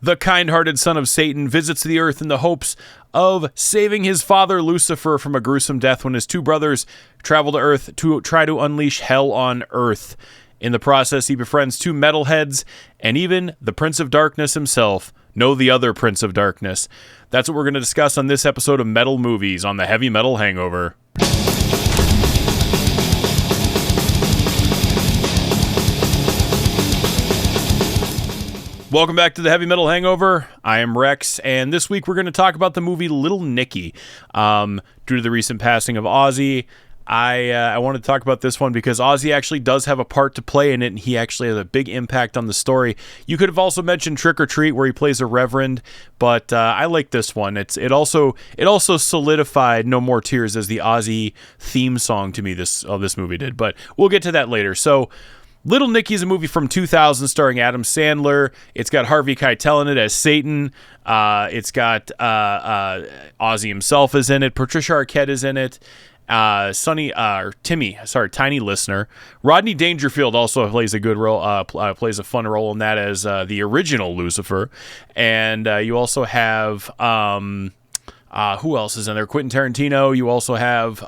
the kind-hearted son of Satan, visits the earth in the hopes of saving his father Lucifer from a gruesome death when his two brothers travel to Earth to try to unleash hell on Earth. In the process, he befriends two metalheads and even the Prince of Darkness himself. No, the other Prince of Darkness. That's what we're going to discuss on this episode of Metal Movies on the Heavy Metal Hangover. Welcome back to the Heavy Metal Hangover. I am Rex, and this week we're going to talk about the movie Little Nicky. Due to the recent passing of Ozzy, I wanted to talk about this one because Ozzy actually does have a part to play in it, and he actually has a big impact on the story. You could have also mentioned Trick or Treat, where he plays a reverend, but I like this one. It also solidified No More Tears as the Ozzy theme song to me. This movie did, but we'll get to that later. So, Little Nicky is a movie from 2000 starring Adam Sandler. It's got Harvey Keitel in it as Satan. It's got Ozzy himself is in it. Patricia Arquette is in it. Tiny Listener. Rodney Dangerfield also plays a good role. Plays a fun role in that as the original Lucifer. And you also have who else is in there? Quentin Tarantino. You also have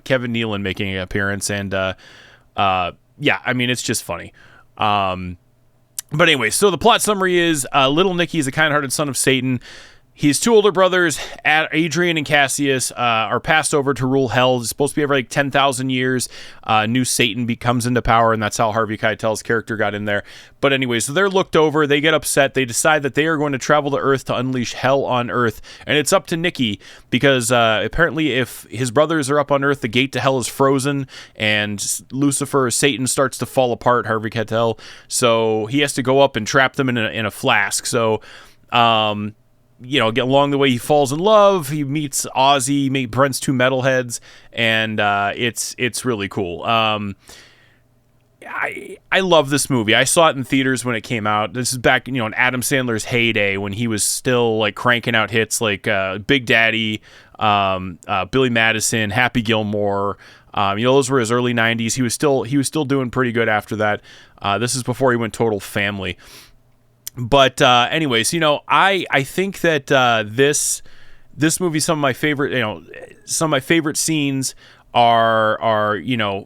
Kevin Nealon making an appearance, and yeah, I mean, it's just funny. But anyway, so the plot summary is Little Nicky is a kind-hearted son of Satan. His two older brothers, Adrian and Cassius, are passed over to rule hell. It's supposed to be every 10,000 years. New Satan comes into power, and that's how Harvey Keitel's character got in there. But anyway, so they're looked over. They get upset. They decide that they are going to travel to Earth to unleash hell on Earth. And it's up to Nicky because apparently if his brothers are up on Earth, the gate to hell is frozen, and Lucifer, Satan, starts to fall apart, Harvey Keitel. So he has to go up and trap them in a flask. So, along the way, he falls in love. He meets Ozzy, befriends two metalheads, and it's really cool. I love this movie. I saw it in theaters when it came out. This is back, in Adam Sandler's heyday when he was still cranking out hits like Big Daddy, Billy Madison, Happy Gilmore. Those were his early '90s. He was still doing pretty good after that. This is before he went total family. But anyways, I think that this movie, some of my favorite scenes are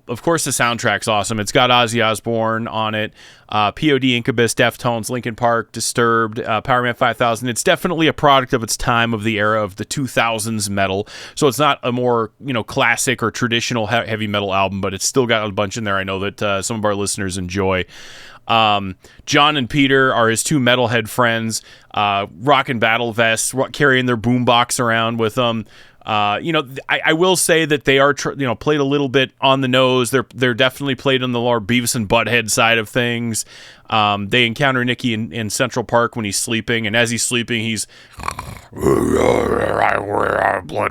of course the soundtrack's awesome. It's got Ozzy Osbourne on it, POD, Incubus, Deftones, Linkin Park, Disturbed, Power Man 5000. It's definitely a product of its time, of the era of the 2000s metal. So it's not a more classic or traditional heavy metal album, but it's still got a bunch in there I know that some of our listeners enjoy. John and Peter are his two metalhead friends, rocking battle vests, carrying their boombox around with them. I will say that they are, played a little bit on the nose. They're definitely played on the more Beavis and Butthead side of things. They encounter Nicky in Central Park when he's sleeping, and as he's sleeping, he's blood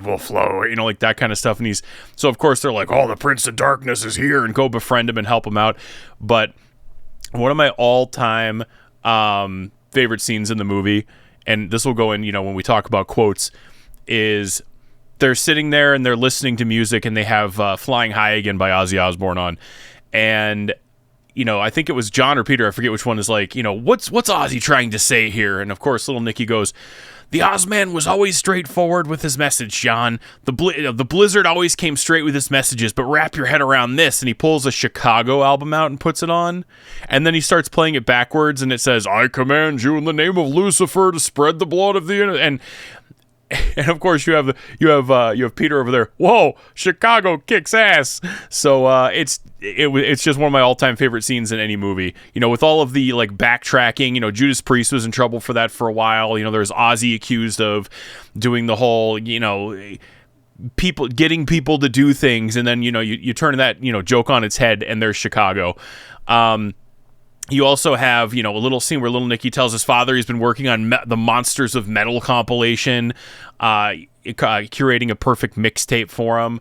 will flow, like that kind of stuff. And so of course they're like, oh, the Prince of Darkness is here, and go befriend him and help him out. But one of my all-time favorite scenes in the movie, and this will go in, when we talk about quotes, is they're sitting there and they're listening to music, and they have Flying High Again by Ozzy Osbourne on. And, I think it was John or Peter, I forget which one, is like, what's Ozzy trying to say here? And of course, Little Nicky goes, the Ozman was always straightforward with his message, John. The Blizzard always came straight with his messages, but wrap your head around this. And he pulls a Chicago album out and puts it on. And then he starts playing it backwards, and it says, I command you in the name of Lucifer to spread the blood of the innocent. And of course you have Peter over there. Whoa, Chicago kicks ass. So it's just one of my all-time favorite scenes in any movie. With all of the backtracking, Judas Priest was in trouble for that for a while. There's Ozzy accused of doing the whole, getting people to do things, and then you turn that joke on its head, and there's Chicago. You also have, a little scene where Little Nicky tells his father he's been working on the Monsters of Metal compilation, curating a perfect mixtape for him.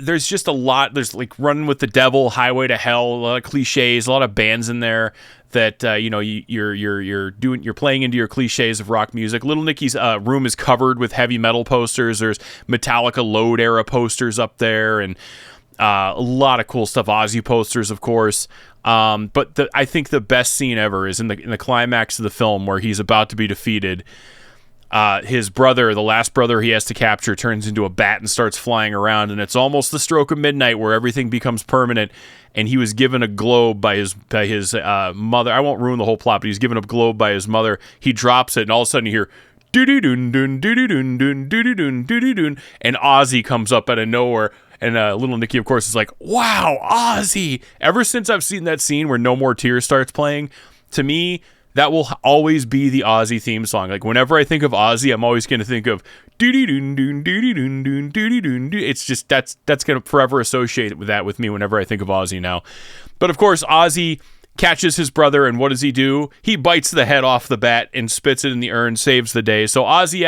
There's just a lot. There's Running with the Devil, Highway to Hell, a lot of cliches, a lot of bands in there that you're playing into your cliches of rock music. Little Nicky's room is covered with heavy metal posters. There's Metallica Load era posters up there, and a lot of cool stuff. Ozzy posters, of course. But I think the best scene ever is in the climax of the film where he's about to be defeated. His brother, the last brother he has to capture, turns into a bat and starts flying around, and it's almost the stroke of midnight where everything becomes permanent. And he was given a globe by his mother. I won't ruin the whole plot, but he's given a globe by his mother. He drops it, and all of a sudden you hear doo-doo-doon, doon, doo-doo-doon, doon, doo-doo-doon, doo-doo-doon, and Ozzy comes up out of nowhere. And Little Nicky, of course, is like, wow, Ozzy. Ever since I've seen that scene where No More Tears starts playing, to me, that will always be the Ozzy theme song. Like, whenever I think of Ozzy, I'm always going to think of doo-doo-doon, doon, doo-doo-doon, doon, doo-doo-doon. It's just, that's going to forever associate with that with me whenever I think of Ozzy now. But, of course, Ozzy catches his brother, and what does he do? He bites the head off the bat and spits it in the urn, saves the day. So Ozzy's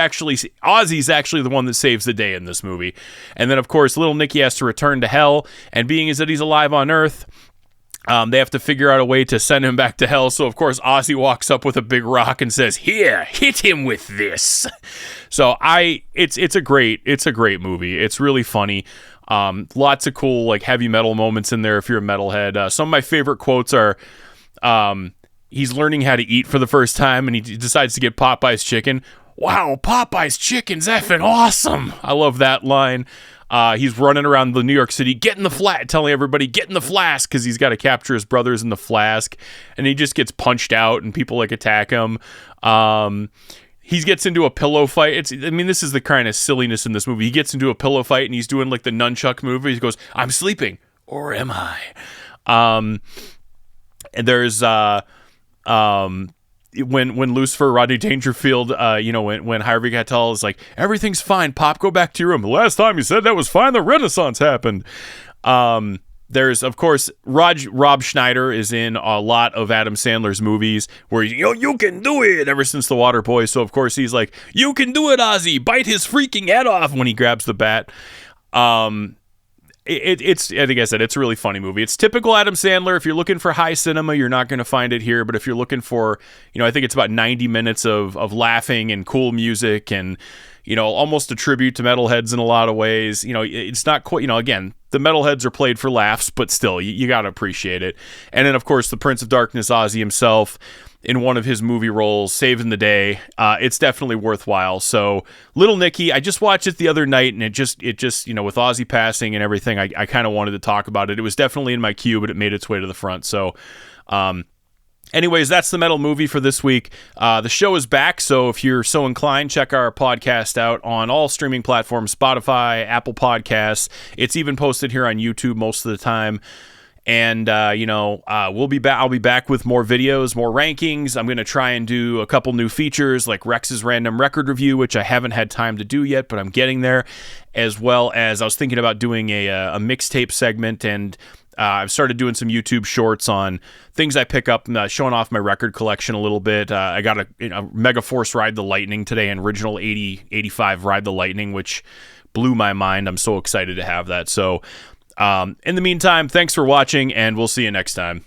actually the one that saves the day in this movie. And then, of course, Little Nicky has to return to hell, and being as that he's alive on Earth, they have to figure out a way to send him back to hell. So, of course, Ozzy walks up with a big rock and says, "Here, hit him with this." So it's a great movie. It's really funny. Lots of cool, like, heavy metal moments in there if you're a metalhead. Some of my favorite quotes are, he's learning how to eat for the first time, and he decides to get Popeye's chicken. Wow, Popeye's chicken's effing awesome. I love that line. He's running around the New York City, telling everybody, get in the flask, because he's got to capture his brothers in the flask, and he just gets punched out, and people, like, attack him. He gets into a pillow fight. This is the kind of silliness in this movie. He gets into a pillow fight, and he's doing, like, the nunchuck move. He goes, "I'm sleeping, or am I?" And there's when Lucifer, Rodney Dangerfield, when Harvey Keitel is like, "Everything's fine, Pop, go back to your room. The last time you said that was fine, the Renaissance happened." There's, of course, Rob Schneider is in a lot of Adam Sandler's movies where he's, you can do it, ever since The Water Boy. So, of course, he's like, "You can do it, Ozzy. Bite his freaking head off," when he grabs the bat. It's I think I said, it's a really funny movie. It's typical Adam Sandler. If you're looking for high cinema, you're not going to find it here. But if you're looking for, I think it's about 90 minutes of laughing and cool music and, almost a tribute to metalheads in a lot of ways. It's not quite, again, the metalheads are played for laughs, but still, you got to appreciate it. And then, of course, the Prince of Darkness, Ozzy himself, in one of his movie roles, saving the day. It's definitely worthwhile. So, Little Nicky, I just watched it the other night, and it just with Ozzy passing and everything, I kind of wanted to talk about it. It was definitely in my queue, but it made its way to the front. So, anyways, that's the metal movie for this week. The show is back, so if you're so inclined, check our podcast out on all streaming platforms, Spotify, Apple Podcasts. It's even posted here on YouTube most of the time. And, we'll be back. I'll be back with more videos, more rankings. I'm going to try and do a couple new features like Rex's random record review, which I haven't had time to do yet, but I'm getting there. As well as I was thinking about doing a mixtape segment, and I've started doing some YouTube shorts on things I pick up, showing off my record collection a little bit. I got a Megaforce Ride the Lightning today, an original 85 Ride the Lightning, which blew my mind. I'm so excited to have that. So, in the meantime, thanks for watching, and we'll see you next time.